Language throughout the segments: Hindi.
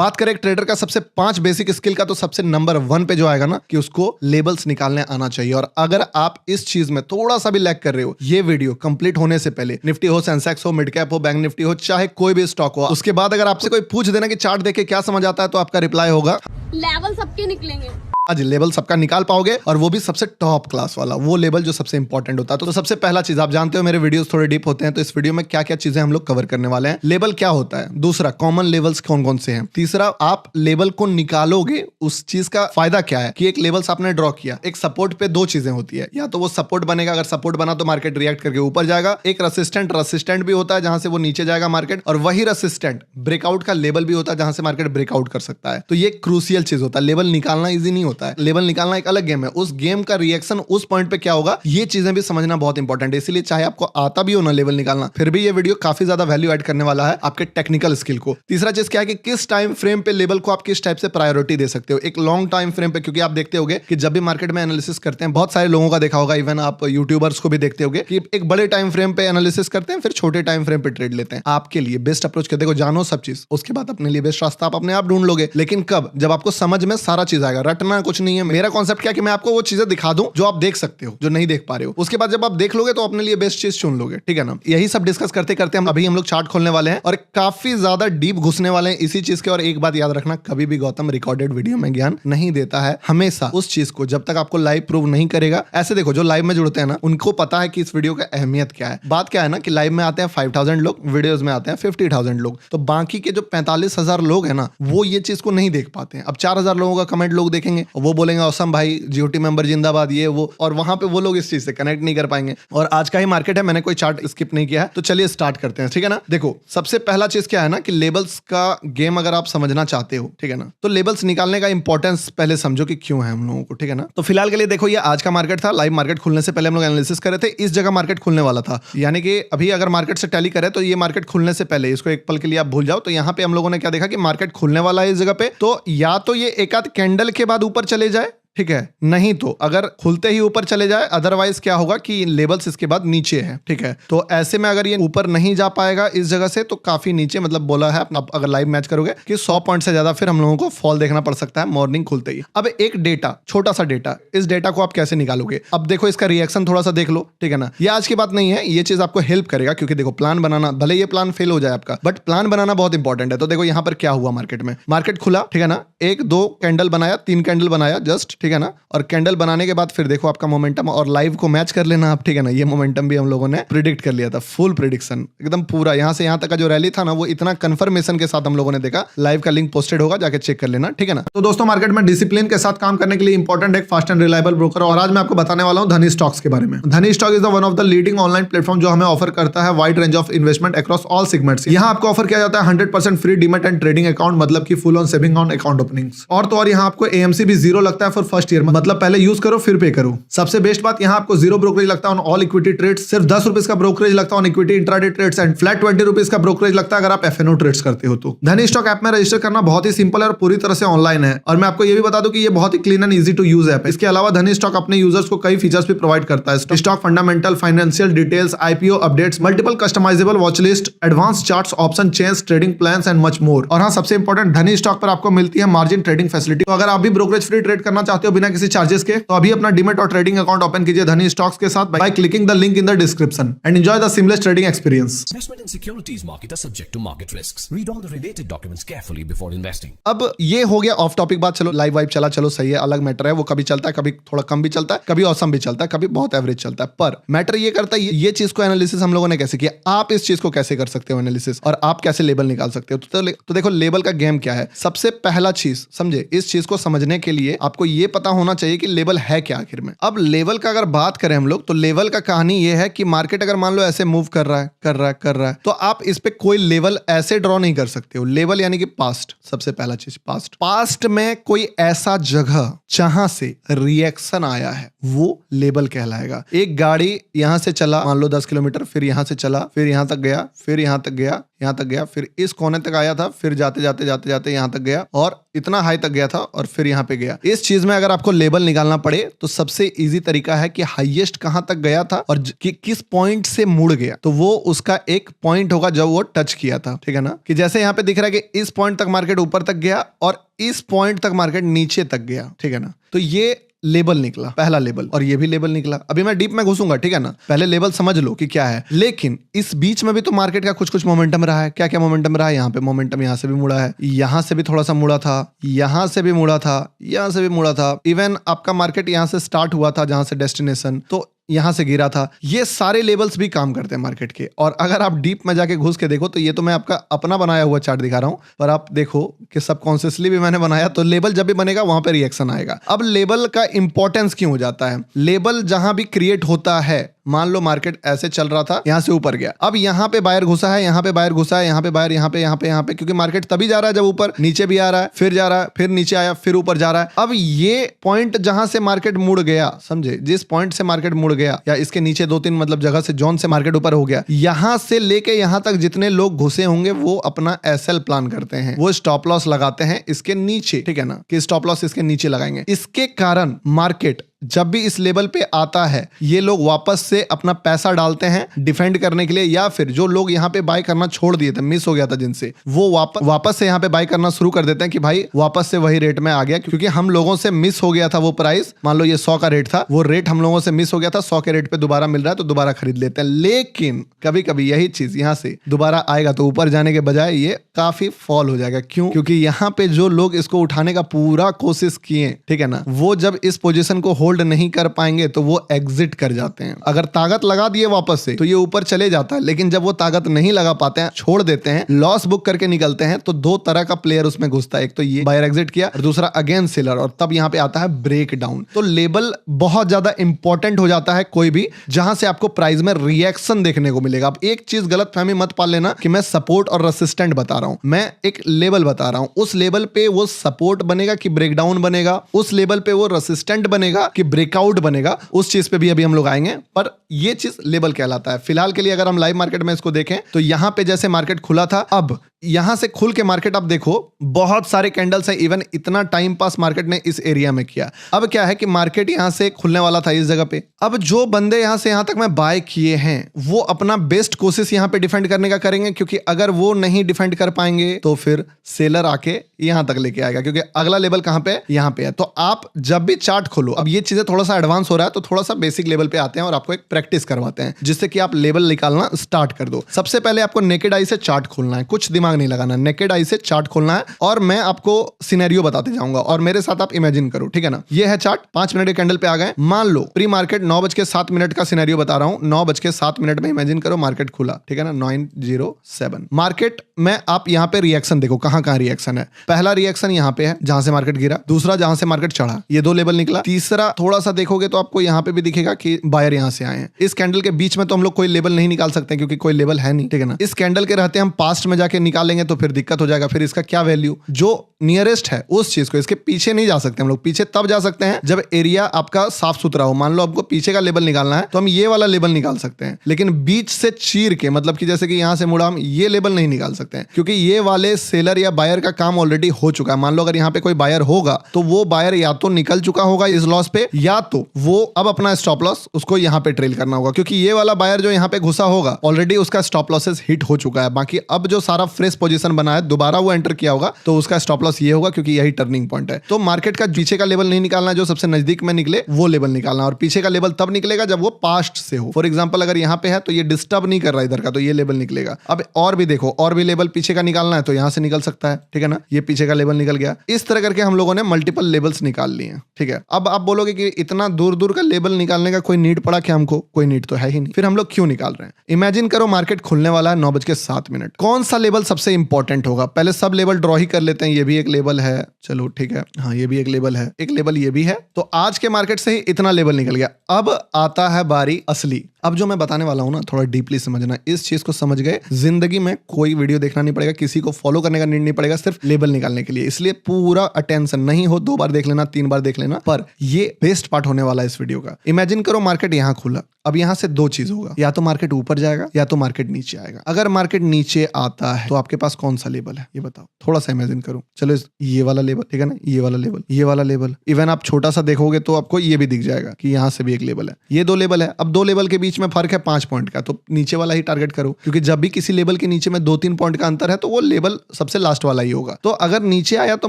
बात करें एक ट्रेडर का सबसे 5 बेसिक स्किल का, तो सबसे नंबर 1 पे जो आएगा ना कि उसको लेबल्स निकालने आना चाहिए। और अगर आप इस चीज में थोड़ा सा भी लैग कर रहे हो, ये वीडियो कंप्लीट होने से पहले, निफ्टी हो, सेंसेक्स हो, मिड कैप हो, बैंक निफ्टी हो, चाहे कोई भी स्टॉक हो, उसके बाद अगर आपसे कोई पूछ देना कि चार्ट देखे क्या समझ आता है, तो आपका रिप्लाई होगा लेवल सबके निकलेंगे। आज लेवल सबका निकाल पाओगे, और वो भी सबसे टॉप क्लास वाला, वो लेवल जो सबसे इंपॉर्टेंट होता है। तो सबसे पहला चीज, आप जानते हो मेरे वीडियोस थोड़े डीप होते हैं, तो इस वीडियो में क्या क्या चीजें हम लोग कवर करने वाले हैं। लेवल क्या होता है, दूसरा कॉमन लेवल्स कौन कौन से हैं, तीसरा आप लेवल को निकालोगे उस चीज का फायदा क्या है कि एक लेवल्स आपने ड्रॉ किया, एक सपोर्ट पे 2 चीजें होती है, या तो वो सपोर्ट बनेगा, अगर सपोर्ट बना तो मार्केट रिएक्ट करके ऊपर जाएगा, एक रेसिस्टेंट भी होता है जहां से वो नीचे जाएगा मार्केट, और वही रेसिस्टेंट ब्रेकआउट का लेवल भी होता है जहां से मार्केट ब्रेकआउट कर सकता है। तो ये क्रूशियल चीज होता है। लेवल निकालना इजी नहीं होता है, लेवल निकालना एक अलग गेम है, उस गेम का रिएक्शन उस पॉइंट पे क्या होगा, ये चीजें भी समझना बहुत इंपॉर्टेंट है। इसलिए चाहे आपको आता भी हो ना लेवल निकालना, फिर भी ये वीडियो काफी ज्यादा वैल्यू ऐड करने वाला है आपके टेक्निकल स्किल को। तीसरा चीज क्या है कि किस टाइम फ्रेम पे लेवल को आप किस टाइप से प्रायोरिटी दे सकते हो, एक लॉन्ग टाइम फ्रेम पे, क्योंकि आप देखते होगे कि जब भी मार्केट में एनालिसिस करते हैं, बहुत सारे लोगों का देखा होगा, इवन आप यूट्यूबर्स को भी देखते होगे कि एक बड़े टाइम फ्रेम पे एनालिसिस करते हैं, फिर छोटे टाइम फ्रेम पे ट्रेड लेते हैं। आपके लिए बेस्ट अप्रोच क्या, देखो जानो सब चीज, उसके बाद अपने लिए बेस्ट रास्ता आप अपने आप ढूंढ लोगे। लेकिन कब, जब आपको समझ में सारा चीज आएगा। रटना कुछ नहीं है। मेरा कॉन्सेप्ट क्या कि मैं आपको वो चीजें दिखा दूं जो आप देख सकते हो, जो नहीं देख पा रहे हो। उसके बाद जब आप देख लोगे तो अपने लिए बेस्ट चीज चुन लोगे, ठीक है ना। यही सब डिस्कस करते करते हम लोग चार्ट खोलने वाले हैं और काफी ज्यादा डीप घुसने वाले हैं इसी चीज के। और एक बात याद रखना, कभी भी गौतम रिकॉर्डेड वीडियो में ज्ञान नहीं देता है। हमेशा उस चीज को जब तक आपको लाइव प्रूव नहीं करेगा, ऐसे देखो जो लाइव में जुड़ते हैं ना, उनको पता है कि इस वीडियो का अहमियत क्या है। बात क्या है ना कि लाइव में आते हैं 5000 लोग, वीडियोस में आते हैं 50,000 लोग, तो बाकी के जो 45,000 लोग हैं ना, वो ये चीज को नहीं देख पाते हैं। अब 4000 लोगों का कमेंट लोग देखेंगे, वो बोलेंगे औसम भाई, जीओटी मेंबर जिंदाबाद, ये वो, और वहां पे वो लोग इस चीज से कनेक्ट नहीं कर पाएंगे। और आज का ही मार्केट है, मैंने कोई चार्ट स्किप नहीं किया है, तो चलिए स्टार्ट करते हैं, ठीक है ना। देखो सबसे पहला चीज क्या है ना कि लेबल्स का गेम अगर आप समझना चाहते हो, ठीक है ना, तो लेबल्स निकालने का इंपॉर्टेंस पहले समझो कि क्यों है हम लोगों को, ठीक है ना। तो फिलहाल के लिए देखो, ये आज का मार्केट था, लाइव मार्केट खुलने से पहले हम लोग एनालिसिस कर रहे थे, इस जगह मार्केट खुलने वाला था। यानी कि अभी अगर मार्केट से टैली करे तो ये मार्केट खुलने से पहले, इसको एक पल के लिए आप भूल जाओ। तो यहाँ पे हम लोगों ने क्या देखा कि मार्केट खुलने वाला है इस जगह पे, तो या तो ये एक आध कैंडल के बाद ऊपर चले जाए, ठीक है, नहीं तो अगर खुलते ही ऊपर चले जाए, अदरवाइज क्या होगा कि लेवल्स इसके बाद नीचे है, ठीक है। तो ऐसे में अगर ये ऊपर नहीं जा पाएगा इस जगह से, तो काफी नीचे, मतलब बोला है अगर लाइव मैच करोगे कि 100 पॉइंट से ज्यादा फिर हम लोगों को फॉल देखना पड़ सकता है मॉर्निंग खुलते ही। अब एक डेटा, छोटा सा डेटा, इस डेटा को आप कैसे निकालोगे। अब देखो इसका रिएक्शन थोड़ा सा देख लो, ठीक है ना। ये आज की बात नहीं है, ये चीज आपको हेल्प करेगा, क्योंकि देखो प्लान बनाना, भले ये प्लान फेल हो जाए आपका, बट प्लान बनाना बहुत इंपॉर्टेंट है। तो देखो यहाँ पर क्या हुआ मार्केट में, मार्केट खुला, ठीक है ना, 1 2 कैंडल बनाया, 3 कैंडल बनाया जस्ट, ठीक है ना, और कैंडल बनाने के बाद फिर देखो आपका मोमेंटम, और लाइव को मैच कर लेना आप, ठीक है ना। ये मोमेंटम भी हम लोगों ने प्रिडिक्ट कर लिया था, फुल प्रिडिक्शन एकदम पूरा, यहां से यहां तक का जो रैली था ना, वो इतना कंफर्मेशन के साथ हम लोगों ने देखा। लाइव का लिंक पोस्टेड होगा, जाके चेक कर लेना, ठीक है ना। तो दोस्तों मार्केट में डिसिप्लिन के साथ काम करने के लिए इंपॉर्टेंट है फास्ट एंड रिलायबल ब्रोकर, और आज मैं आपको बताने वाला हूं धनी स्टॉक्स के बारे में। धनी stock is the one of the leading online platform जो हमें ऑफर करता है wide range of investment across all segments. यहां आपको ऑफर किया जाता है 100% free demat and trading account, मतलब कि full on saving on account openings. और तो और यहां आपको एएमसी भी 0 लगता है फॉर फर्स्ट ईयर, मतलब पहले यूज करो फिर पे करो। सबसे बेस्ट बात, यहां आपको 0 ब्रोकरेज लगता है ऑन ऑल इक्विटी ट्रेड्स, सिर्फ 10 रुपीज का ब्रोकरेज लगता है on equity intraday trades, and flat 20 rupees का ब्रोकरेज लगता है अगर आप एफएनओ ट्रेड्स करते हो तो। धनी स्टॉक ऐप में रजिस्टर करना बहुत ही सिंपल है और पूरी तरह से ऑनलाइन है, और मैं आपको ये भी बता दूं कि ये बहुत ही clean and easy to use app है। इसके अलावा धनी स्टॉक अपने यूजर्स को कई फीचर्स भी प्रोवाइड करता है, stock fundamental, financial details, IPO updates, multiple customisable watch list, advance charts, option chains, trading plans and much more. और हाँ, सबसे इंपॉर्टेंट, धनी स्टॉक पर आपको मिलती है मार्जिन ट्रेडिंग फैसिलिटी। तो अगर आप भी ब्रोकरेज फ्री ट्रेड करना चाहते हो बिना किसी चार्जेस के, तो अभी अपना डीमैट और ट्रेडिंग अकाउंट ओपन कीजिए धनी स्टॉक्स के साथ by clicking the link in the description and enjoy the seamless trading experience. Investment in securities market are subject to market risks. Read all the related documents carefully before investing. अब ये हो गया ऑफ टॉपिक बात, चलो लाइव वाइव चला, चलो सही है, अलग मैटर है, वो कभी चलता है, कभी थोड़ा कम भी चलता है, कभी औसम भी चलता है, कभी बहुत एवरेज चलता है। पर मैटर ये करता है ये चीज को एनालिसिस हम लोगों ने कैसे किया, आप इस चीज को कैसे कर सकते हो एनालिसिस, और आप कैसे लेबल निकाल सकते हो। तो देखो लेबल का गेम क्या है। सबसे पहला चीज समझे, इस चीज को समझने के लिए आपको ये पता होना चाहिए कि लेबल है क्या आखिर में। अब लेवल का अगर बात करें हम लोग, तो लेवल का कहानी ये है कि मार्केट अगर मान लो ऐसे मूव कर रहा है, तो आप इस पे कोई लेवल ऐसे ड्रॉ नहीं कर सकते हो। लेवल यानी कि पास्ट, सबसे पहला चीज पास्ट में कोई ऐसा जगह जहां से रिएक्शन आया है वो लेबल कहलाएगा। एक गाड़ी यहां से चला मान लो 10 किलोमीटर, फिर यहां से चला, फिर यहां तक गया, फिर यहां तक गया, यहाँ तक गया, फिर इस कोने तक आया था, फिर जाते जाते जाते जाते यहाँ तक गया और इतना हाई तक गया था और फिर यहाँ पे गया। इस चीज में अगर आपको लेबल निकालना पड़े तो सबसे इजी तरीका है कि हाईएस्ट कहां तक गया था और किस पॉइंट से मुड़ गया, तो वो उसका एक पॉइंट होगा जब वो टच किया था, ठीक है ना। कि जैसे यहाँ पे दिख रहा है कि इस पॉइंट तक मार्केट ऊपर तक गया और इस पॉइंट तक मार्केट नीचे तक गया, ठीक है ना। तो ये लेबल निकला, पहला लेबल, और ये भी लेबल निकला। अभी मैं डीप में घुसूंगा, ठीक है ना, पहले लेबल समझ लो कि क्या है। लेकिन इस बीच में भी तो मार्केट का कुछ कुछ मोमेंटम रहा है। क्या क्या मोमेंटम रहा है? यहाँ पे मोमेंटम यहाँ से भी मुड़ा है, यहाँ से भी थोड़ा सा मुड़ा था, यहाँ से भी मुड़ा था, यहाँ से भी मुड़ा था। इवन आपका मार्केट यहाँ से स्टार्ट हुआ था जहां से डेस्टिनेशन, तो यहां से गिरा था। ये सारे लेवल्स भी काम करते हैं मार्केट के। और अगर आप डीप में जाके घुस के देखो तो ये तो मैं आपका अपना बनाया हुआ चार्ट दिखा रहा हूं, पर आप देखो कि सबकॉन्शियसली भी मैंने बनाया। तो लेवल जब भी बनेगा वहां पे रिएक्शन आएगा। अब लेवल का इंपॉर्टेंस क्यों हो जाता है? लेवल जहां भी क्रिएट होता है, मान लो मार्केट ऐसे चल रहा था, यहां से ऊपर गया, अब यहां पे बायर घुसा है, यहां पे बायर घुसा है, यहां पे बायर, यहां पे, यहां पे, यहां पे, क्योंकि मार्केट तभी जा रहा है जब ऊपर, नीचे भी आ रहा है, फिर जा रहा है, फिर नीचे आया, फिर ऊपर जा रहा है। अब ये पॉइंट जहां से मार्केट मुड़ गया, समझे, जिस पॉइंट से मार्केट मुड़ गया या इसके नीचे 2-3 मतलब जगह से, जोन से मार्केट ऊपर हो गया, यहां से लेके यहां तक जितने लोग घुसे होंगे वो अपना एसएल प्लान करते हैं, वो स्टॉप लॉस लगाते हैं इसके नीचे, ठीक है ना, कि स्टॉप लॉस इसके नीचे लगाएंगे। इसके कारण मार्केट जब भी इस लेवल पे आता है, ये लोग वापस से अपना पैसा डालते हैं डिफेंड करने के लिए, या फिर जो लोग यहाँ पे बाय करना छोड़ दिए थे, मिस हो गया था जिनसे, वो वापस से यहाँ पे बाय करना शुरू कर देते हैं कि भाई वापस से वही रेट में आ गया, क्योंकि हम लोगों से मिस हो गया था वो प्राइस। मान लो ये 100 का रेट था, वो रेट हम लोगों से मिस हो गया था, 100 के रेट पे दोबारा मिल रहा है तो दोबारा खरीद लेते हैं। लेकिन कभी कभी यही चीज यहाँ से दोबारा आएगा तो ऊपर जाने के बजाय ये काफी फॉल हो जाएगा। क्यों? क्योंकि यहाँ पे जो लोग इसको उठाने का पूरा कोशिश किए, ठीक है ना, वो जब इस पोजीशन को होल्ड नहीं कर पाएंगे तो वो एग्जिट कर जाते हैं। अगर ताकत लगा दिए वापस से तो ये ऊपर चले जाता है, लेकिन जब वो ताकत नहीं लगा पाते हैं, छोड़ देते हैं, लॉस बुक करके निकलते हैं, तो दो तरह का प्लेयर उसमें घुसता है। एक तो ये बायर एग्जिट किया और दूसरा अगेन सेलर, और तब यहाँ पे आता है ब्रेक डाउन। तो लेबल बहुत ज्यादा इंपॉर्टेंट हो जाता है कोई भी, जहां से आपको प्राइस में रिएक्शन देखने को मिलेगा। अब एक चीज गलत फहमी मत पाल लेना कि मैं सपोर्ट और रेसिस्टेंट बता रहा हूं, मैं एक लेवल बता रहा हूं। उस लेवल पे वो सपोर्ट बनेगा कि ब्रेकडाउन बनेगा, उस लेवल पे वो रेसिस्टेंट बनेगा कि ब्रेकआउट बनेगा, उस चीज पे भी अभी हम लोग आएंगे, पर ये चीज लेवल कहलाता है। फिलहाल के लिए अगर हम लाइव मार्केट में इसको देखें तो यहां पे जैसे मार्केट खुला था, अब यहां से खुल के मार्केट आप देखो बहुत सारे कैंडल्स है, इवन इतना टाइम पास मार्केट ने इस एरिया में किया। अब क्या है कि मार्केट यहां से खुलने वाला था इस जगह पे। अब जो बंदे यहां से यहां तक में बाय किए हैं वो अपना बेस्ट कोशिश यहां पे डिफेंड करने का करेंगे, क्योंकि अगर वो नहीं डिफेंड कर पाएंगे तो फिर सेलर आके यहां तक लेके आएगा, क्योंकि अगला लेवल कहां पे? यहां पे है। तो आप जब भी चार्ट खोलो, अब ये चीजें थोड़ा सा एडवांस हो रहा है तो थोड़ा सा बेसिक लेवल पे आते हैं और आपको एक प्रैक्टिस करवाते हैं जिससे कि आप लेवल निकालना स्टार्ट कर दो। सबसे पहले आपको नेकेड आई से चार्ट खोलना है, कुछ दिमाग नहीं लगाना, नेकेड आई से चार्ट खोलना है और मैं आपको सिनेरियो बताते जाऊंगा और मेरे साथ आप इमेजिन करो, ठीक है ना। ये है चार्ट, 5 मिनट के कैंडल पे आ गए। मान लो प्री मार्केट 9:07 का सिनेरियो बता रहा हूं, 9:07 में इमेजिन करो मार्केट खुला, ठीक है ना, 9:07 मार्केट में। आप यहां पे रिएक्शन देखो, कहां कहां रिएक्शन है। पहला रिएक्शन यहां पे है जहां से मार्केट गिरा, दूसरा जहां से मार्केट चढ़ा, ये 2 लेवल निकला, तीसरा थोड़ा सा देखोगे तो आपको यहां पे भी दिखेगा कि बायर यहां से आए हैं। इस कैंडल के बीच में तो हम लोग कोई लेवल नहीं निकाल सकते क्योंकि कोई लेवल है नहीं, ठीक है ना। इस कैंडल के रहते हम पास्ट में जाके निकालेंगे तो फिर दिक्कत हो जाएगा, फिर इसका क्या वैल्यू, जो नियरेस्ट है उस चीज को, इसके पीछे नहीं जा सकते हम लोग। पीछे तब जा सकते हैं जब एरिया आपका साफ सुथरा हो। मान लो आपको पीछे का लेवल निकालना है तो हम ये वाला लेवल निकाल सकते हैं, लेकिन बीच से चीर के, मतलब कि जैसे कि यहां से मुड़ा, हम ये लेवल नहीं निकाल सकते हैं क्योंकि ये वाले सेलर या बायर का काम ऑलरेडी हो चुका है। मान लो अगर यहां पे कोई बायर होगा तो वो बायर या तो निकल चुका होगा इस लॉस पे, या तो वो अब अपना स्टॉप लॉस उसको यहां पे ट्रेल करना होगा, क्योंकि ये वाला बायर जो यहां पे घुसा होगा ऑलरेडी उसका स्टॉप लॉसेस हिट हो चुका है। बाकी अब जो सारा फ्रेश पोजीशन बना है दोबारा वो एंटर किया होगा तो उसका स्टॉप लॉस ये होगा, क्योंकि यही टर्निंग पॉइंट है। तो मार्केट का पीछे का लेवल नहीं निकालना, जो सबसे नजदीक में निकले वो लेवल निकालना, और पीछे का लेवल तब निकलेगा जब वो पास्ट से हो। फॉर एग्जांपल अगर यहां पे है तो ये डिस्टर्ब नहीं कर रहा इधर का, तो ये लेवल निकलेगा। अब और भी देखो, और भी लेवल पीछे का निकालना है तो यहां से निकल सकता है, ठीक है ना, ये पीछे का लेवल निकल गया। इस तरह करके हम लोगों ने मल्टीपल लेवल्स निकाल लिए, ठीक है। अब आप बोलोगे कि इतना दूर दूर का लेवल निकालने का कोई नीड पड़ा क्या हमको? कोई नीड तो है ही नहीं, फिर हम लोग क्यों निकाल रहे हैं? इमेजिन करो मार्केट खुलने वाला है 9:07, कौन सा लेवल सबसे सबसे इंपॉर्टेंट होगा। पहले सब लेवल ड्रॉ ही कर लेते हैं। ये भी एक लेवल है, चलो ठीक है, हाँ ये भी एक लेवल है, एक लेवल ये भी है। तो आज के मार्केट से ही इतना लेवल निकल गया। अब आता है बारी असली। अब जो मैं बताने वाला हूं ना, थोड़ा डीपली समझना। इस चीज को समझ गए, जिंदगी में कोई वीडियो देखना नहीं पड़ेगा, किसी को फॉलो करने का नीड नहीं पड़ेगा, सिर्फ लेवल निकालने के लिए। इसलिए पूरा अटेंशन, नहीं हो 2 बार देख लेना, 3 बार देख लेना, पर ये बेस्ट पार्ट होने वाला है इस वीडियो का। इमेजिन करो मार्केट यहां खुला, अब यहां से 2 चीज होगा, या तो मार्केट ऊपर जाएगा या तो मार्केट नीचे आएगा। अगर मार्केट नीचे आता है तो आपके पास कौन सा लेवल है ये बताओ, थोड़ा सा इमेजिन करो। चलो ये वाला लेवल, ठीक है ना, ये वाला लेवल, ये वाला लेवल। इवन आप छोटा सा देखोगे तो आपको ये भी दिख जाएगा कि यहां से भी एक लेवल है। ये 2 लेवल है। अब 2 लेवल के बीच में फर्क है 5 पॉइंट का, तो नीचे वाला ही टारगेट करो, क्योंकि जब भी किसी लेवल के नीचे में 2-3 पॉइंट का अंतर है तो वो लेवल सबसे लास्ट वाला ही होगा। तो अगर नीचे आया तो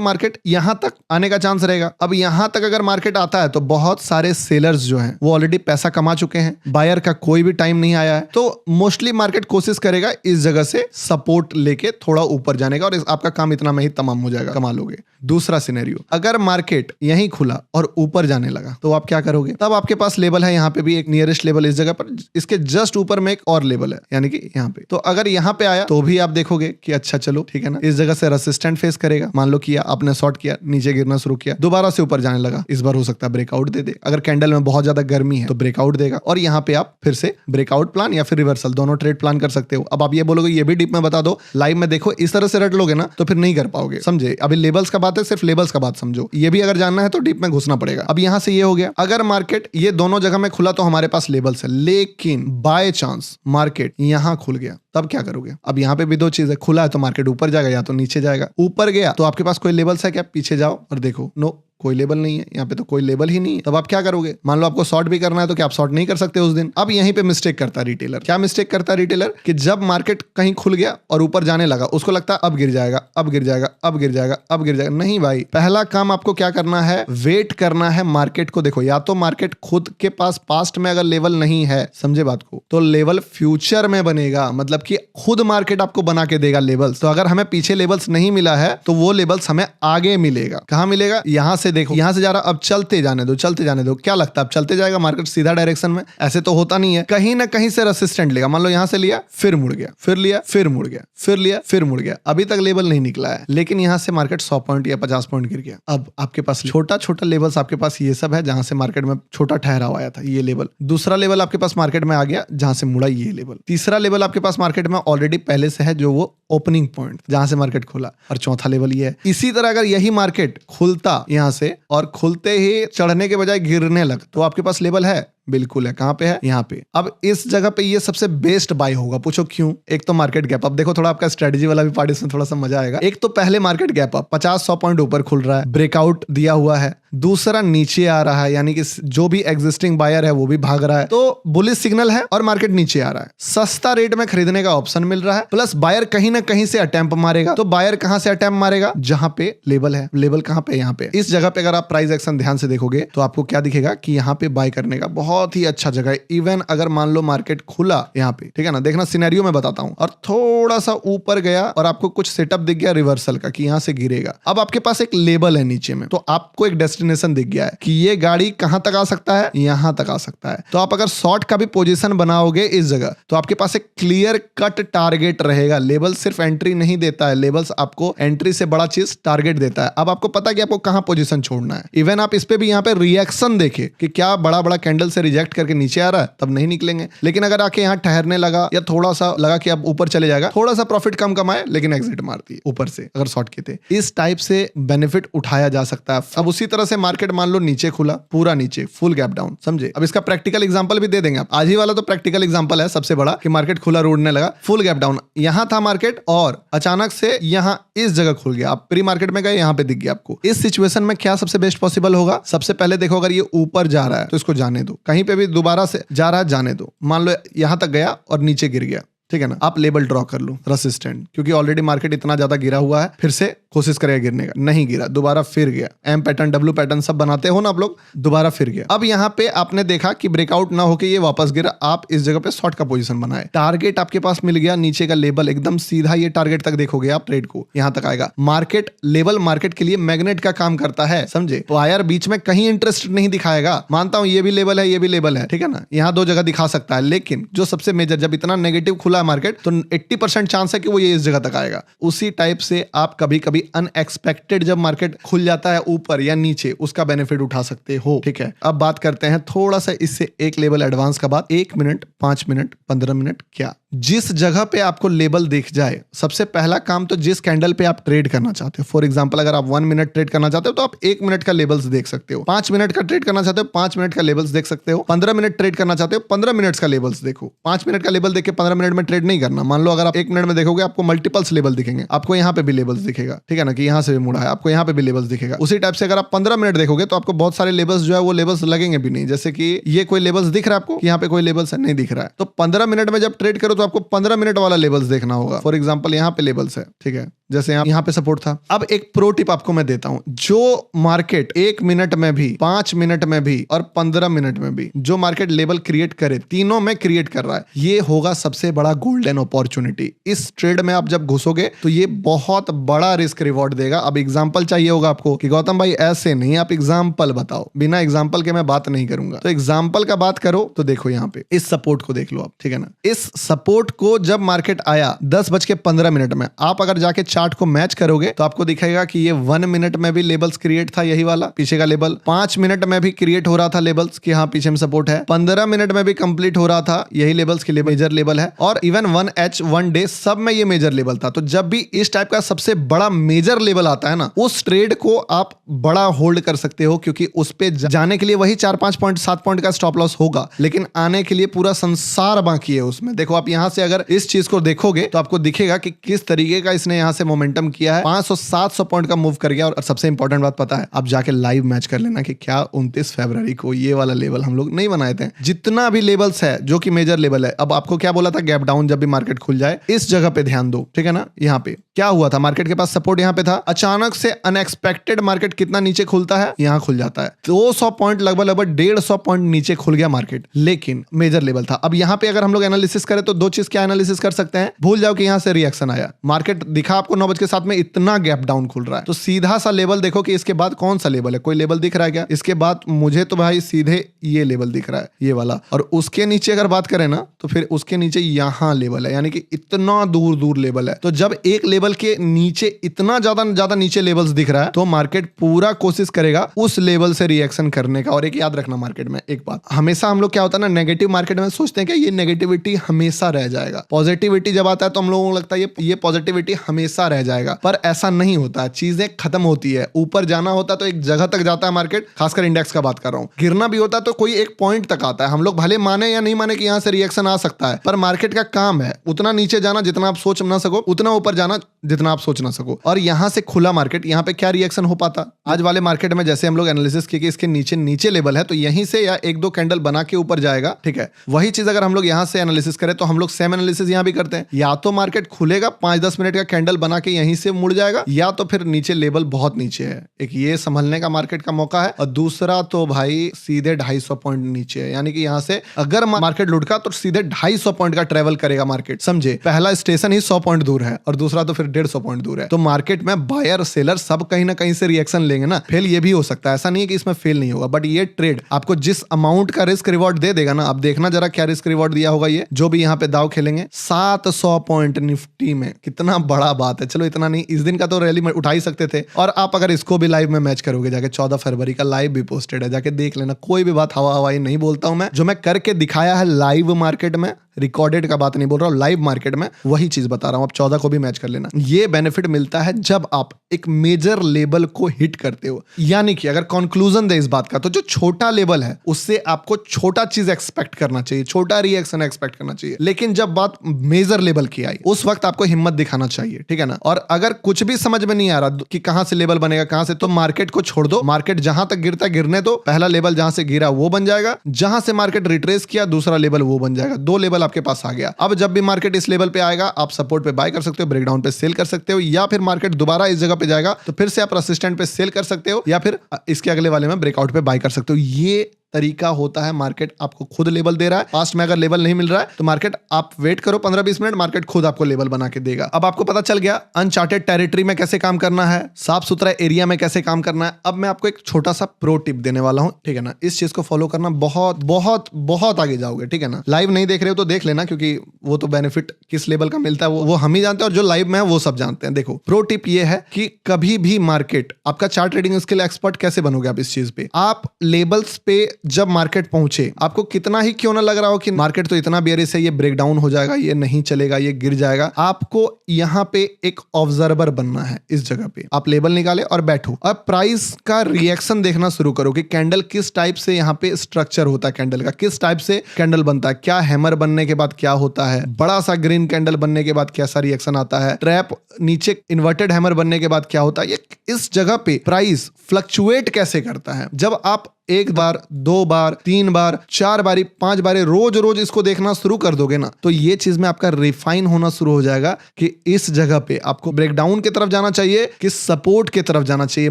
मार्केट यहां तक आने का चांस रहेगा। अब यहां तक अगर मार्केट आता है तो बहुत सारे सेलर्स जो हैं वो ऑलरेडी पैसा कमा चुके हैं, बायर का कोई भी टाइम नहीं आया है, तो मोस्टली मार्केट कोशिश करेगा इस जगह से सपोर्ट लेके थोड़ा ऊपर जाने का, और आपका काम इतना में ही तमाम हो जाएगा, कमा लोगे। दूसरा सिनेरियो, अगर मार्केट यहीं खुला और ऊपर जाने लगा तो आप क्या करोगे? तब आपके पास लेवल है, यहां पे भी एक नियरेस्ट लेवल इस जगह पर, इसके जस्ट ऊपर में एक और लेवल है, यानी कि यहाँ पे। तो अगर यहाँ पे आया तो भी आप देखोगे कि अच्छा चलो ठीक है ना, इस जगह से रेजिस्टेंट फेस करेगा। मान लो किया आपने, शॉर्ट किया, नीचे गिरना शुरू किया, दोबारा से ऊपर जाने लगा, इस बार हो सकता है ब्रेकआउट दे दे। अगर कैंडल में बहुत ज्यादा गर्मी है तो ब्रेकआउट देगा, और यहाँ पे आप फिर से ब्रेकआउट प्लान या फिर रिवर्सल, दोनों ट्रेड प्लान कर सकते हो। अब आप ये बोलोगे ये भी डीप में बता दो, लाइव में देखो, इस तरह से रट लोगे ना तो फिर नहीं कर पाओगे, समझे? अभी लेवल्स का बात है, सिर्फ लेवल्स का बात समझो। ये भी अगर जानना है तो डीप में घुसना पड़ेगा। अब यहां से ये हो गया, अगर मार्केट ये दोनों जगह में खुला तो हमारे पास लेवल्स है, लेकिन बाय चांस मार्केट यहां खुल गया, तब क्या करोगे? अब यहाँ पे भी 2 चीज है, खुला है तो मार्केट ऊपर जाएगा या तो नीचे जाएगा। ऊपर गया तो आपके पास कोई लेवल्स है क्या? पीछे जाओ और देखो, नो, कोई लेवल नहीं है, यहाँ पे तो कोई लेवल ही नहीं है। तब आप क्या करोगे? मान लो आपको शॉर्ट भी करना है तो क्या आप शॉर्ट नहीं कर सकते उस दिन? अब यहीं पे मिस्टेक करता है रिटेलर। क्या मिस्टेक करता है रिटेलर? कि जब मार्केट कहीं खुल गया और ऊपर जाने लगा, उसको लगता है अब गिर जाएगा, अब गिर जाएगा, अब गिर जाएगा, अब गिर जाएगा। नहीं भाई, पहला काम आपको क्या करना है? वेट करना है मार्केट को। देखो, या तो मार्केट खुद के पास पास्ट में अगर लेवल नहीं है, समझे बात को, तो लेवल फ्यूचर में बनेगा, मतलब कि खुद मार्केट आपको बना के देगा लेवल्स। तो अगर हमें पीछे लेवल्स नहीं मिला है तो वो लेवल्स हमें आगे मिलेगा। कहां मिलेगा? यहां से देखो, यहां से जा रहा, अब चलते जाने दो, चलते जाने दो। क्या लगता है अब चलते जाएगा मार्केट सीधा डायरेक्शन में? ऐसे तो होता नहीं है, कहीं ना कहीं से रेसिस्टेंट लेगा। मान लो यहां से लिया, फिर मुड़ गया, फिर लिया, फिर मुड़ गया, फिर लिया, फिर मुड़ गया। अभी तक लेवल नहीं निकला है, लेकिन यहां से मार्केट 100 पॉइंट या 50 पॉइंट गिर गया। अब आपके पास छोटा छोटा लेवल्स, आपके पास ये सब है जहां से मार्केट में छोटा ठहराव आया था, ये लेवल। दूसरा लेवल आपके पास मार्केट में आ गया जहां से मुड़ा ये लेवल। तीसरा लेवल आपके पास मार्केट में ऑलरेडी पहले से है, जो वो ओपनिंग पॉइंट जहां से मार्केट खुला, और चौथा लेवल ये है। इसी तरह अगर यही मार्केट खुलता यहां से और खुलते ही चढ़ने के बजाय गिरने लग, तो आपके पास लेवल है, बिल्कुल है। कहां पे है? यहां पे। अब इस जगह पे ये सबसे बेस्ट बाय होगा। पूछो क्यों? एक तो मार्केट गैप अप, देखो थोड़ा आपका स्ट्रेटजी वाला भी पार्ट इसमें थोड़ा सा मजा आएगा। एक तो पहले मार्केट गैप अप 50-100 पॉइंट ऊपर खुल रहा है, ब्रेकआउट दिया हुआ है। दूसरा नीचे आ रहा है, यानी कि जो भी एग्जिस्टिंग बायर है वो भी भाग रहा है, तो बुलिश सिग्नल है और मार्केट नीचे आ रहा है। सस्ता रेट में खरीदने का ऑप्शन मिल रहा है, प्लस बायर कहीं ना कहीं से अटेम्प्ट मारेगा। तो बायर कहां से अटेम्प्ट मारेगा? जहां पे लेवल है। लेवल कहां पे? यहां पे। इस जगह पे अगर आप प्राइस एक्शन ध्यान से देखोगे तो आपको क्या दिखेगा कि यहां पे बाय करने का बहुत ही अच्छा जगह है। इवन अगर मान लो मार्केट खुला यहाँ पे, ठीक है ना, देखना सिनेरियो में बताता हूं, और थोड़ा सा ऊपर गया और आपको कुछ सेटअप दिख गया रिवर्सल का कि यहां से गिरेगा। अब आपके पास एक लेवल है नीचे में, तो आपको एक डेस्टिनेशन दिख गया है कि ये गाड़ी कहां तक आ सकता है, यहां तक आ सकता है। तो आप अगर शॉर्ट का भी पोजीशन बनाओगे इस जगह, तो आपके पास एक क्लियर कट टारगेट रहेगा। लेवल सिर्फ एंट्री नहीं देता है, लेवल्स आपको एंट्री से बड़ा चीज टारगेट देता है। अब आपको पता है कि आपको कहां पोजीशन छोड़ना है। इवन आप इस पे भी यहाँ पे रिएक्शन देखे कि क्या बड़ा बड़ा कैंडल से रिजेक्ट करके नीचे आ रहा है, तब नहीं निकलेंगे। लेकिन अगर आके यहाँ ठहरने लगा या थोड़ा सा लगा कि अब ऊपर चले जाएगा, थोड़ा सा प्रॉफिट कम कमाए लेकिन एग्जिट मारती है ऊपर से, अगर शॉर्ट के थे। इस टाइप से बेनिफिट उठाया जा सकता है। अब उसी तरह से मार्केट मान लो नीचे खुला, पूरा नीचे, फुल गैप डाउन, समझे? अब इसका प्रैक्टिकल एग्जांपल भी दे देंगे आप। आज ही वाला तो प्रैक्टिकल एग्जांपल है सबसे बड़ा, कि मार्केट खुला, रोडने लगा, फुल गैप डाउन, यहां था मार्केट और अचानक से यहां इस जगह खुल गया। आप प्री मार्केट में गए, यहां पे दिख गया आपको। इस सिचुएशन में क्या सबसे बेस्ट पॉसिबल होगा? सबसे पहले देखो, अगर ये ऊपर जा रहा है तो इसको जाने दो, कहीं पे भी दोबारा से जा रहा है जाने दो। मान लो यहां तक गया और नीचे गिर गया, ठीक है ना, आप लेवल ड्रॉ कर लो रेसिस्टेंट, क्योंकि ऑलरेडी मार्केट इतना ज्यादा गिरा हुआ है, फिर से कोशिश करेगा गिरने का, नहीं गिरा, दोबारा फिर गया। एम पैटर्न, डब्ल्यू पैटर्न सब बनाते हो ना आप लोग, दोबारा फिर गया। अब यहाँ पे आपने देखा कि ब्रेकआउट ना होके ये वापस गिरा, आप इस जगह पे शॉर्ट का पोजीशन बनाए, टारगेट आपके पास मिल गया, नीचे का लेवल एकदम सीधा, ये टारगेट तक देखोगे आप, ट्रेड को यहां तक आएगा। मार्केट लेवल मार्केट के लिए मैग्नेट का काम करता है, समझे? तो आयर बीच में कहीं इंटरेस्ट नहीं दिखाएगा। मानता हूं ये भी लेवल है, ये भी लेवल है, ठीक है ना, यहाँ 2 जगह दिखा सकता है, लेकिन जो सबसे मेजर, जब इतना नेगेटिव खुला है मार्केट, तो 80% चांस है कि वो ये इस जगह तक आएगा। उसी टाइप से आप कभी कभी अनएक्सपेक्टेड जब मार्केट खुल जाता है ऊपर या नीचे, उसका बेनिफिट उठा सकते हो। ठीक है, अब बात करते हैं थोड़ा सा इससे एक लेवल एडवांस का बात। 1 मिनट, 5 मिनट, 15 मिनट, क्या जिस जगह पे आपको लेवल दिख जाए, सबसे पहला काम तो जिस कैंडल पे आप ट्रेड करना चाहते हो, फॉर एग्जांपल अगर आप 1 मिनट ट्रेड करना चाहते हो तो आप 1 मिनट का लेवल्स देख सकते हो। 5 मिनट का ट्रेड करना चाहते हो, 5 मिनट का लेवल्स देख सकते हो। 15 मिनट ट्रेड करना चाहते हो, 15 मिनट्स का लेवल्स देखो। 5 मिनट का लेवल देख के 15 मिनट में ट्रेड नहीं करना। मान लो अगर आप 1 मिनट में देखोगे, आपको मल्टीपल्स लेवल दिखेंगे, आपको यहाँ पे भी लेवल्स दिखेगा, ठीक है ना, कि यहाँ से भी मुड़ा है, आपको यहाँ पे भी लेवल्स दिखेगा। उसी टाइप से अगर आप 15 मिनट देखोगे तो आपको बहुत सारे लेवल्स जो है वो लेवल्स लगेंगे भी नहीं। जैसे कि ये कोई लेवल्स दिख रहा है आपको, यहाँ पे कोई लेवल्स नहीं दिख रहा है, तो 15 मिनट में जब ट्रेड करो तो आपको 15 मिनट वाला लेवल्स देखना होगा। फॉर एग्जांपल यहाँ पे लेवल्स है, ठीक है, जैसे यहाँ पे सपोर्ट था। अब एक प्रो टिप आपको मैं देता हूं, जो मार्केट 1 मिनट में भी, 5 मिनट में भी और 15 मिनट में भी जो मार्केट लेवल क्रिएट करे, तीनों में क्रिएट कर रहा है, ये होगा सबसे बड़ा गोल्डन अपॉर्चुनिटी। इस ट्रेड में आप जब घुसोगे तो ये बहुत बड़ा रिस्क रिवॉर्ड देगा। अब एग्जांपल चाहिए होगा आपको कि गौतम भाई ऐसे नहीं, आप एग्जांपल बताओ। बिना एग्जांपल के मैं बात नहीं करूंगा, तो एग्जांपल का बात करो तो देखो यहाँ पे इस सपोर्ट को देख लो आप, ठीक है ना। इस सपोर्ट को जब मार्केट आया 10:15 में, आप अगर जाके चार्ट को मैच करोगे तो आपको दिखेगा कि ये 1 मिनट में भी लेवल्स क्रिएट था, यही वाला पीछे का लेवल। 5 मिनट में भी क्रिएट हो रहा था लेवल्स कि हाँ पीछे में सपोर्ट है। 15 मिनट में भी कंप्लीट हो रहा था, यही लेवल्स के लिए मेजर लेवल है। और इवन 1H 1 डे सब में ये मेजर लेवल था। तो जब भी इस टाइप का सबसे बड़ा मेजर लेवल आता है ना, उस ट्रेड को आप बड़ा होल्ड कर सकते हो, क्योंकि उस पे जाने के लिए वही 4-5 पॉइंट 7 पॉइंट का स्टॉप लॉस होगा, लेकिन आने के लिए पूरा संसार बाकी है उसमें। देखो आप यहां से अगर इस चीज को देखोगे तो आपको दिखेगा कि किस तरीके का इसने यहां से मोमेंटम किया है। 500-700 पॉइंट का मूव कर गया। और सबसे इंपॉर्टेंट बात पता है, आप जाके लाइव मैच कर लेना कि क्या 29 फरवरी को ये वाला लेवल हम लोग नहीं बनाए थे। जितना भी लेवल्स है जो कि मेजर लेवल है, अब आपको क्या बोला था, गैप डाउन जब भी मार्केट खुल जाए इस जगह पे ध्यान दो, ठीक है ना। यहाँ पे क्या हुआ था, मार्केट के पास सपोर्ट यहाँ पे था, अचानक से अनएक्सपेक्टेड मार्केट कितना नीचे खुलता है, यहाँ खुल जाता है 200 पॉइंट, लगभग 150 पॉइंट नीचे खुल गया मार्केट, लेकिन मेजर लेवल था। अब यहाँ पे अगर हम लोग एनालिसिस करें तो दो चीज क्या एनालिसिस कर सकते हैं, भूल जाओ कि यहाँ से रिएक्शन आया, मार्केट दिखा आपको 9:07 में इतना गैप डाउन खुल रहा है, तो सीधा सा लेवल देखो कि इसके बाद कौन सा लेवल है, कोई लेवल दिख रहा है क्या। इसके बाद मुझे तो भाई सीधे ये लेवल दिख रहा है, ये वाला। और उसके नीचे अगर बात करें ना तो फिर उसके नीचे यहाँ लेवल है, यानी कि इतना दूर दूर लेवल है। तो जब एक लेवल के नीचे इतना ज्यादा नीचे लेवल्स दिख रहा है तो मार्केट पूरा कोशिश करेगा उस लेवल से रिएक्शन करने का। और एक याद रखना मार्केट में एक बात, हमेशा हम लोग क्या होता है ना, नेगेटिव मार्केट में सोचते हैं कि ये नेगेटिविटी हमेशा रह जाएगा। पॉजिटिविटी जब आता है तो हम लोगों को लगता है ये पॉजिटिविटी हमेशा रह जाएगा, पर ऐसा नहीं होता है। चीजें खत्म होती है, ऊपर जाना होता है तो एक जगह तक जाता है मार्केट, खासकर इंडेक्स का बात कर रहा हूं। गिरना भी होता है तो कोई एक पॉइंट तक आता है। हम लोग भले माने या नहीं माने कि यहां से रिएक्शन आ सकता है, पर मार्केट का काम है उतना नीचे जाना जितना आप सोच ना सको, उतना ऊपर जाना जितना आप सोच ना सको। और यहां से खुला मार्केट, यहां पे क्या रिएक्शन हो पाता आज वाले मार्केट में, जैसे हम लोग एनालिसिस किए कि इसके नीचे लेवल है तो यहीं से या 1-2 कैंडल बना के ऊपर जाएगा, ठीक है। वही चीज अगर हम लोग यहां से एनालिसिस करें तो हम लोग सेम एनालिसिस यहां भी करते हैं, या तो मार्केट खुलेगा 5-10 मिनट का कैंडल बना के यहीं से मुड़ जाएगा, या तो फिर नीचे लेवल बहुत नीचे है, एक ये संभलने का मार्केट का मौका है। और दूसरा तो भाई सीधे 250 पॉइंट नीचे है, यानी कि यहां से अगर मार्केट लुढ़का तो सीधे 250 पॉइंट का ट्रेवल करेगा मार्केट, समझे। पहला स्टेशन ही 100 पॉइंट दूर है और दूसरा तो फिर 150 पॉइंट दूर है। तो मार्केट में बायर सेलर सब कहीं ना कहीं से रिएक्शन लेंगे ना। फेल ये भी हो सकता है, ऐसा नहीं है कि इसमें फेल नहीं होगा, बट ये ट्रेड आपको जिस अमाउंट का रिस्क रिवॉर्ड दे देगा ना, अब देखना जरा क्या रिस्क रिवॉर्ड दिया होगा ये जो भी यहाँ पे दाव खेलेंगे। 700 पॉइंट निफ्टी में, कितना बड़ा बात है। चलो इतना नहीं, इस दिन का तो रैली में उठा ही सकते थे। और आप अगर इसको भी लाइव में मैच करोगे जाके, 14 फरवरी का लाइव भी पोस्टेड है, जाके देख लेना। कोई भी बात हवा हवाई नहीं बोलता हूं मैं, जो मैं करके दिखाया है लाइव मार्केट में, रिकॉर्डेड का बात नहीं बोल रहा हूं, लाइव मार्केट में वही चीज बता रहा हूं। आप 14 को भी मैच कर लेना। ये बेनिफिट मिलता है जब आप एक मेजर लेवल को हिट करते हो, यानी कि अगर कंक्लूजन दे इस बात का, तो जो छोटा लेवल है उससे आपको छोटा चीज एक्सपेक्ट करना चाहिए, छोटा रिएक्शन एक्सपेक्ट करना चाहिए। लेकिन जब बात मेजर लेवल की आई उस वक्त आपको हिम्मत दिखाना चाहिए, ठीक है ना। और अगर कुछ भी समझ में नहीं आ रहा कि कहां से लेवल बनेगा कहां से, तो मार्केट को छोड़ दो। मार्केट जहां तक गिरता गिरने दो, पहला लेवल जहां से गिरा वो बन जाएगा, जहां से मार्केट रिट्रेस किया दूसरा लेवल वो बन जाएगा। 2 लेवल आपके पास आ गया। अब जब भी मार्केट इस लेवल पे आएगा आप सपोर्ट पे बाय कर सकते हो, ब्रेकडाउन पे सेल कर सकते हो, या फिर मार्केट दोबारा इस जगह पे जाएगा तो फिर से आप रेसिस्टेंट पे सेल कर सकते हो, या फिर इसके अगले वाले में ब्रेकआउट पे बाय कर सकते हो। ये तरीका होता है, मार्केट आपको खुद लेबल दे रहा है। पास्ट में अगर लेबल नहीं मिल रहा है तो मार्केट, आप वेट करो 15-20 मिनट, मार्केट खुद आपको लेबल बना के देगा। अब आपको पता चल गया अनचार्टेड टेरिटरी में कैसे काम करना है, साफ सुथरा एरिया में कैसे काम करना है। अब मैं आपको एक छोटा सा प्रो टिप देने वाला हूं, ठीक है ना। इस चीज को फॉलो करना, बहुत बहुत बहुत आगे जाओगे, ठीक है ना। लाइव नहीं देख रहे हो तो देख लेना, क्योंकि वो तो बेनिफिट किस लेवल का मिलता है वो हम ही जानते हैं, और जो लाइव में है वो सब जानते हैं। देखो, प्रो टिप ये है कि कभी भी मार्केट, आपका चार्ट ट्रेडिंग स्किल एक्सपर्ट कैसे बनोगे आप इस चीज पे, आप लेबल्स पे जब मार्केट पहुंचे, आपको कितना ही क्यों ना लग रहा हो कि मार्केट तो इतना बेयरिश है, ये ब्रेक डाउन हो जाएगा, ये नहीं चलेगा, ये गिर जाएगा, आपको यहां पे एक ऑब्जर्वर बनना है। इस जगह पे आप लेबल निकाले और बैठो। अब प्राइस का रिएक्शन देखना शुरू करो कि कैंडल किस टाइप से यहाँ पे स्ट्रक्चर होता है, कैंडल का किस टाइप से कैंडल बनता है, क्या हैमर बनने के बाद क्या होता है, बड़ा सा ग्रीन कैंडल बनने के बाद कैसा रिएक्शन आता है, ट्रैप नीचे इन्वर्टेड हैमर बनने के बाद क्या होता है, ये इस जगह पे प्राइस फ्लक्चुएट कैसे करता है। जब आप एक बार, 2 बार, 3 बार, 4 बारी, 5 बारी रोज रोज इसको देखना शुरू कर दोगे ना, तो ये चीज में आपका रिफाइन होना शुरू हो जाएगा कि इस जगह पे आपको ब्रेकडाउन की तरफ जाना चाहिए कि सपोर्ट की तरफ जाना चाहिए।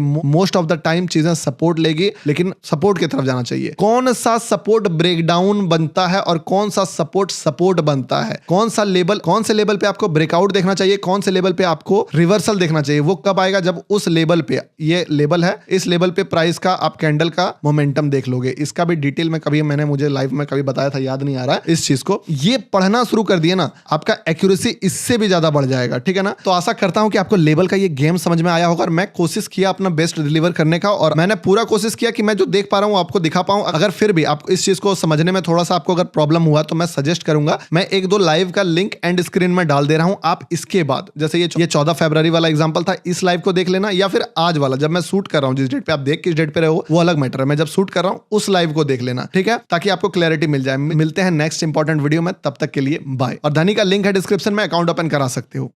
मोस्ट ऑफ द टाइम चीजें सपोर्ट लेगी, लेकिन सपोर्ट की तरफ जाना चाहिए। कौन सा सपोर्ट ब्रेकडाउन बनता है और कौन सा सपोर्ट बनता है, कौन सा लेवल, कौन से लेवल पे आपको ब्रेकआउट देखना चाहिए, कौन से लेवल पे आपको रिवर्सल देखना चाहिए, वो कब आएगा, जब उस लेवल पे, ये लेवल है, इस लेवल पे प्राइस का आप कैंडल का मोमेंटम देख लोगे। इसका भी डिटेल में कभी मैंने मुझे लाइव में कभी बताया था, याद नहीं आ रहा है इस चीज को। ये पढ़ना शुरू कर दिए ना, आपका एक्यूरेसी इससे भी ज्यादा बढ़ जाएगा, ठीक है ना। तो आशा करता हूं कि आपको लेवल का ये गेम समझ में आया होगा, और मैं कोशिश किया अपना बेस्ट डिलीवर करने का, और मैंने पूरा कोशिश किया कि मैं जो देख पा रहा हूं आपको दिखा पाऊं। अगर फिर भी आपको इस चीज को समझने में थोड़ा सा आपको अगर प्रॉब्लम हुआ तो मैं सजेस्ट करूंगा, मैं 1-2 लाइव का लिंक एंड स्क्रीन में डाल दे रहा हूं। आप इसके बाद, जैसे ये 14 फरवरी वाला एग्जांपल था, इस लाइव को देख लेना, या फिर आज वाला जब मैं शूट कर रहा हूं, जिस डेट पे आप देख किस डेट पे रहे हो वो अलग मैटर है, मैं जब शूट कर रहा हूं उस लाइव को देख लेना, ठीक है, ताकि आपको क्लैरिटी मिल जाए। मिलते हैं नेक्स्ट इंपॉर्टेंट वीडियो में, तब तक के लिए बाय। और धनी का लिंक है डिस्क्रिप्शन में, अकाउंट ओपन करा सकते हो।